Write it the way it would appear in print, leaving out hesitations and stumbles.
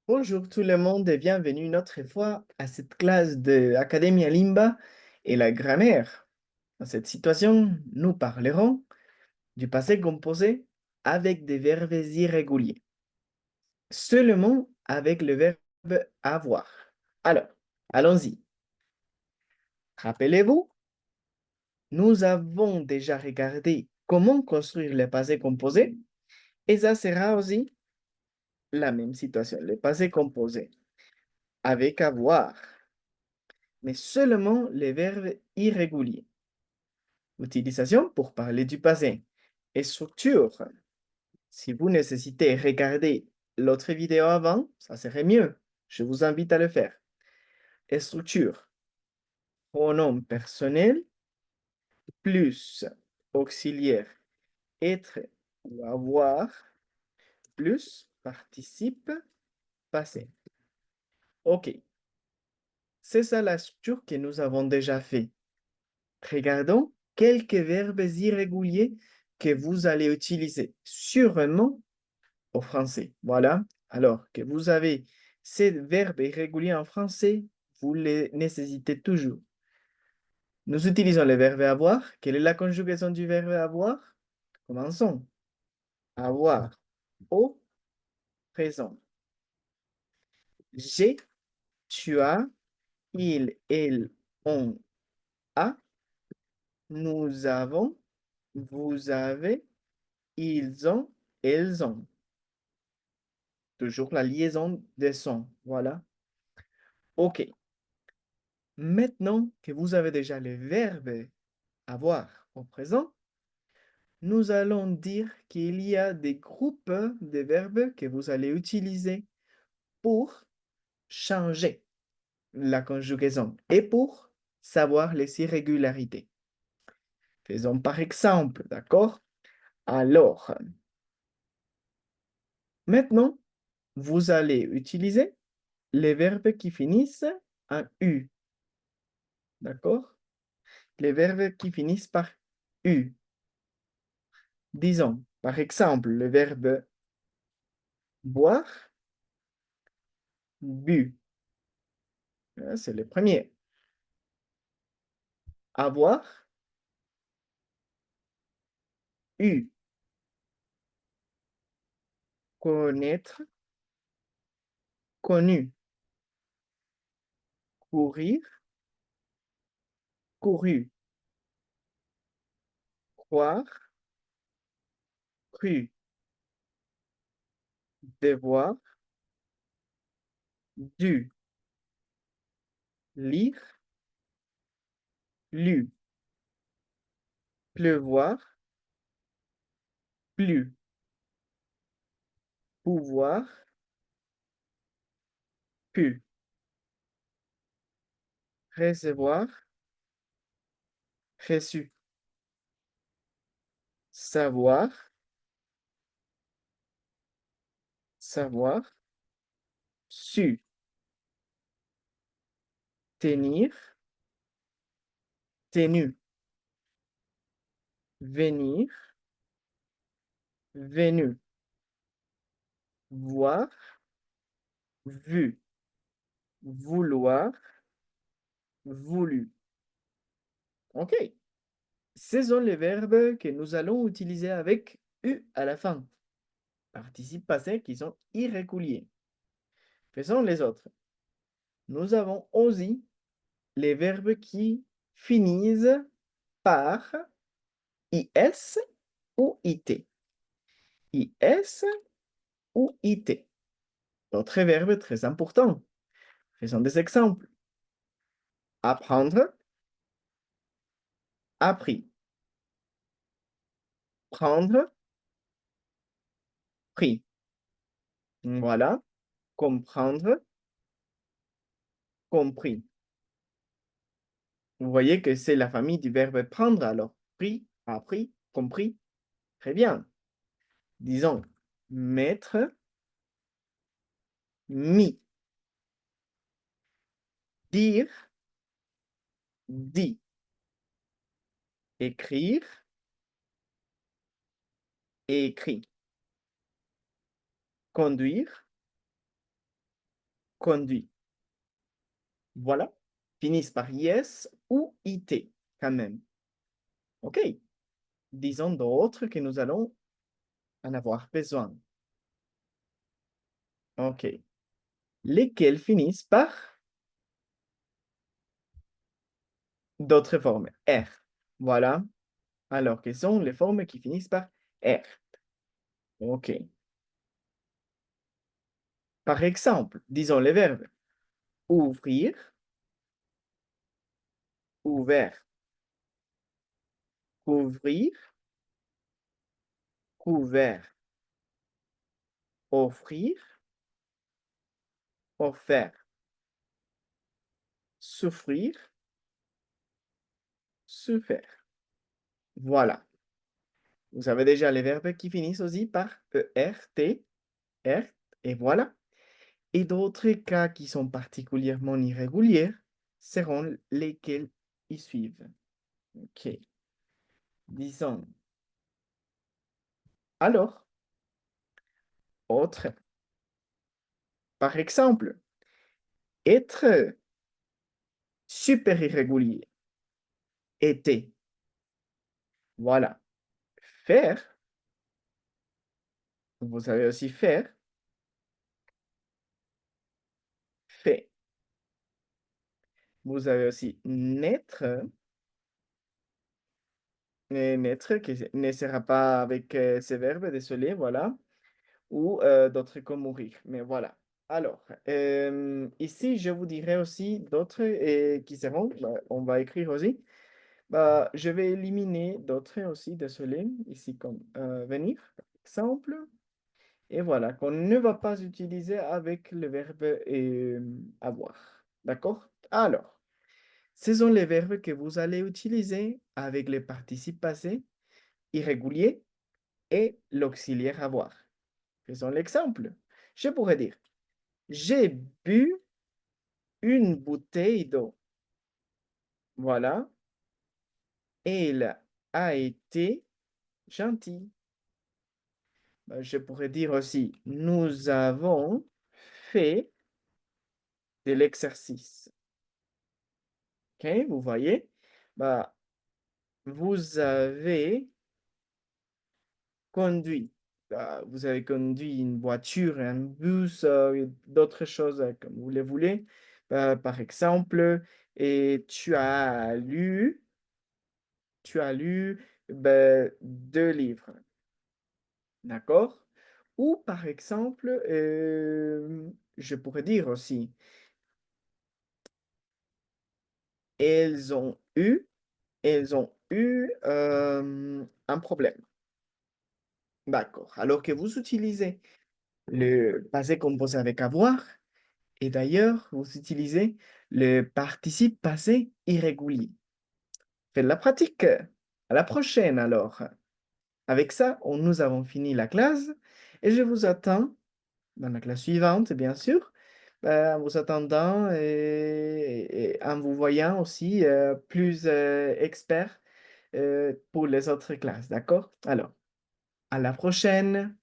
Bonjour tout le monde et bienvenue une autre fois à cette classe de Academia Limba et la grammaire. Dans cette situation, nous parlerons du passé composé avec des verbes irréguliers, seulement avec le verbe avoir. Alors, allons-y. Rappelez-vous, nous avons déjà regardé comment construire le passé composé et ça sera aussi la même situation, le passé composé avec avoir, mais seulement les verbes irréguliers. Utilisation pour parler du passé. Et structure. Si vous nécessitez regarder l'autre vidéo avant, ça serait mieux. Je vous invite à le faire. Et structure. Pronom personnel plus auxiliaire être ou avoir plus participe passé. OK. C'est ça la structure que nous avons déjà fait. Regardons quelques verbes irréguliers que vous allez utiliser sûrement au français. Voilà. Alors que vous avez ces verbes irréguliers en français, vous les nécessitez toujours. Nous utilisons le verbe avoir. Quelle est la conjugaison du verbe avoir? Commençons. Avoir au présent. J'ai, tu as, il, elle, on a, nous avons, vous avez, ils ont, elles ont. Toujours la liaison des sons. Voilà. OK. Maintenant que vous avez déjà le verbe avoir au présent, nous allons dire qu'il y a des groupes de verbes que vous allez utiliser pour changer la conjugaison et pour savoir les irrégularités. Faisons par exemple, d'accord? Alors, maintenant, vous allez utiliser les verbes qui finissent en U, d'accord? Les verbes qui finissent par U. Disons, par exemple, le verbe boire, bu. C'est le premier. Avoir, eu. Connaître, connu. Courir, couru. Croire, cru. Devoir, dû. Lire, lu. Pleuvoir, plu. Pouvoir, pu. Recevoir, reçu. Savoir, savoir, su. Tenir, tenu. Venir, venu. Voir, vu. Vouloir, voulu. OK. Ce sont les verbes que nous allons utiliser avec U à la fin. Participe passé qui sont irréguliers. Faisons les autres. Nous avons aussi les verbes qui finissent par IS ou IT. IS ou IT. D'autres verbes très importants. Faisons des exemples. Apprendre, appris. Prendre, pris. Voilà. Comprendre, compris. Vous voyez que c'est la famille du verbe prendre alors. Pris, appris, compris. Très bien. Disons mettre, mis. Dire, dit. Écrire, écrit. Conduire, conduit. Voilà. Finissent par IS ou IT, quand même. OK. Disons d'autres que nous allons en avoir besoin. OK. Lesquels finissent par d'autres formes. R. Voilà. Alors, quelles sont les formes qui finissent par R? OK. Par exemple, disons les verbes ouvrir, ouvert, couvrir, couvert, offrir, offert, souffrir, souffert. Voilà. Vous avez déjà les verbes qui finissent aussi par ER, T, R, et voilà. Et d'autres cas qui sont particulièrement irréguliers seront lesquels y suivent. OK. Disons. Alors, autre. Par exemple, être super irrégulier. Était. Voilà. Faire. Vous savez aussi faire. Fait. Vous avez aussi naître. Et naître qui ne sera pas avec ces verbes, désolé, voilà. Ou d'autres comme mourir. Mais voilà. Alors, ici, je vous dirai aussi d'autres qui seront, bah, on va écrire aussi. Bah, je vais éliminer d'autres aussi, désolé, ici comme venir, par exemple. Et voilà, qu'on ne va pas utiliser avec le verbe avoir. D'accord? Alors, ce sont les verbes que vous allez utiliser avec les participes passés irréguliers et l'auxiliaire avoir. Faisons l'exemple. Je pourrais dire, j'ai bu une bouteille d'eau. Voilà. Et il a été gentil. Je pourrais dire aussi, nous avons fait de l'exercice. OK, vous voyez? Bah, vous avez conduit. Vous avez conduit une voiture, un bus, d'autres choses comme vous les voulez. Par exemple, et tu as lu 2 livres, d'accord? Ou par exemple, je pourrais dire aussi, elles ont eu un problème. D'accord. Alors que vous utilisez le passé composé avec avoir et d'ailleurs, vous utilisez le participe passé irrégulier. Faites la pratique. À la prochaine alors. Avec ça, nous avons fini la classe et je vous attends dans la classe suivante, bien sûr, en vous attendant et en vous voyant aussi plus expert pour les autres classes, d'accord? Alors, à la prochaine.